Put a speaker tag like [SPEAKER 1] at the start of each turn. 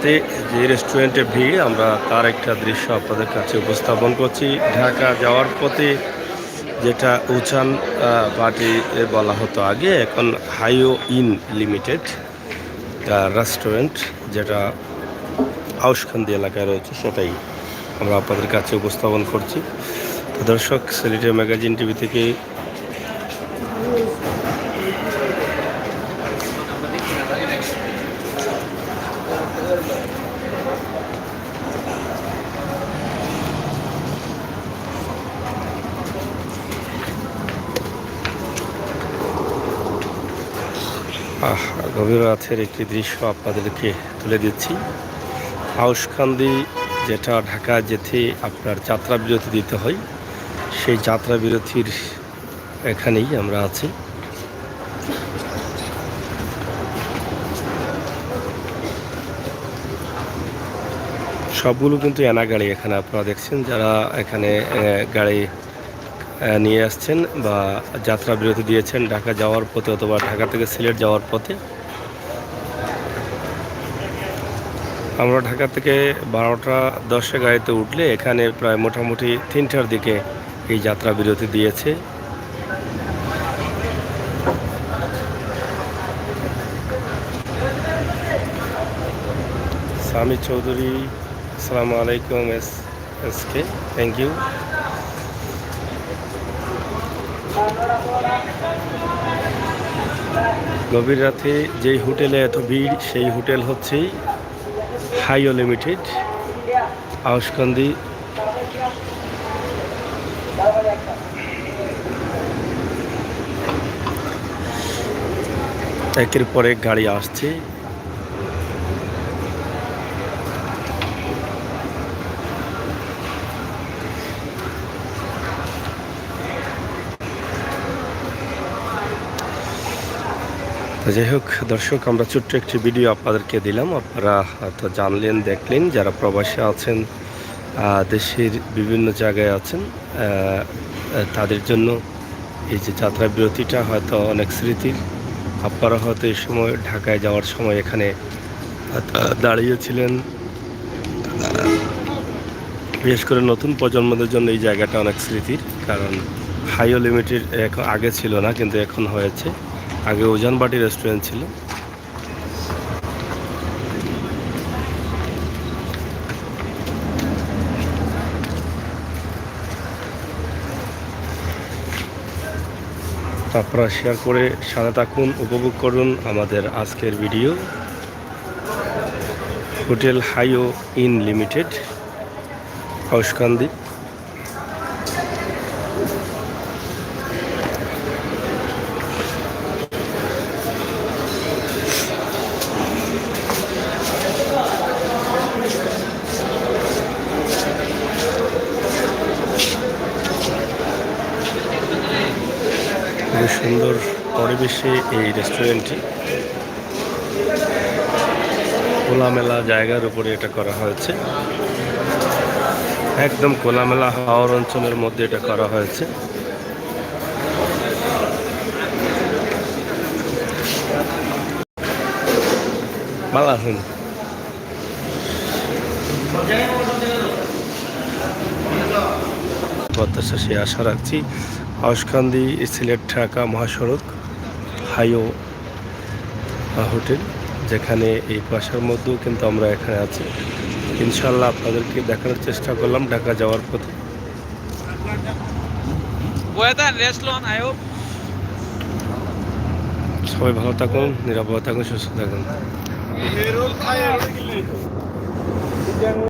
[SPEAKER 1] রাতে যে রেস্টুরেন্টে ভিড়, আমরা তার একটা দৃশ্য আপনাদের কাছে উপস্থাপন করছি। ঢাকা যাওয়ার পথে যেটা উচান পার্টি বলা হতো আগে, এখন হাইও ইন লিমিটেড রেস্টুরেন্ট, যেটা আউশখান্দি এলাকায় রয়েছে, সেটাই আমরা আপনাদের কাছে উপস্থাপন করছি। তো দর্শক, সিলেটের ম্যাগাজিন টিভি থেকে গভীর রাতের একটি দৃশ্য আপনাদেরকে তুলে দিচ্ছি। আউশখান্দি, যেটা ঢাকা যেতে আপনার যাত্রা বিরতি দিতে হয়, সেই যাত্রা বিরতির এখানেই আমরা আছি। সবগুলো কিন্তু এনা গাড়ি এখানে আপনারা দেখছেন, যারা এখানে গাড়ি নিয়ে আসছেন বা যাত্রা বিরতি দিয়েছেন ঢাকা যাওয়ার পথে অথবা ঢাকা থেকে সিলেট যাওয়ার পথে। আমরা ঢাকা থেকে 12টা 10-এ গাড়িতে উঠলে এখানে প্রায় মোটামুটি 3টার দিকে এই যাত্রা বিরতি দিয়েছে। সামি চৌধুরী, আসসালামু আলাইকুম। SK, thank you. গভীর রাতে যেই হোটেলে এত ভিড়, সেই হোটেল হচ্ছে হাইও লিমিটেড, আউশখান্দি। একের পর এক গাড়ি আসছে। যাই হোক দর্শক, আমরা ছোট্ট একটি ভিডিও আপনাদেরকে দিলাম, আপনারা হয়তো জানলেন, দেখলেন। যারা প্রবাসী আছেন, দেশের বিভিন্ন জায়গায় আছেন, তাদের জন্য এই যে যাত্রা বিরতিটা হয়তো অনেক স্মৃতির। আপনারা হয়তো এই সময় ঢাকায় যাওয়ার সময় এখানে দাঁড়িয়েছিলেন। বিশেষ করে নতুন প্রজন্মদের জন্য এই জায়গাটা অনেক স্মৃতির, কারণ হাইও লিমিটেড এখন আগে ছিল না, কিন্তু এখন হয়েছে। আগে উজানবাটি রেস্টুরেন্ট ছিল। আপনারা শেয়ার করে সাথে থাকুন, উপভোগ করুন আমাদের আজকের ভিডিও। হোটেল হাইও ইন লিমিটেড, আউশখান্দি। খুবই সুন্দর পরিবেশে এই রেস্টুরেন্টটি, খোলামেলা জায়গার উপরে এটা করা হয়েছে। একদম খোলামেলা হাওর অঞ্চলের মধ্যে এটা করা হয়েছে। ভালো আছেন? প্রত্যাশা আশা রাখছি আউশখান্দি সিলেট ঢাকা মহাসড়ক হাইও হোটেল, যেখানে এই বাসার মধ্যেও কিন্তু আমরা এখানে আছি। ইনশাল্লাহ আপনাদেরকে দেখানোর চেষ্টা করলাম ঢাকা যাওয়ার পথে। সবাই ভালো থাকুন, নিরাপদ থাকুন, সুস্থ থাকুন।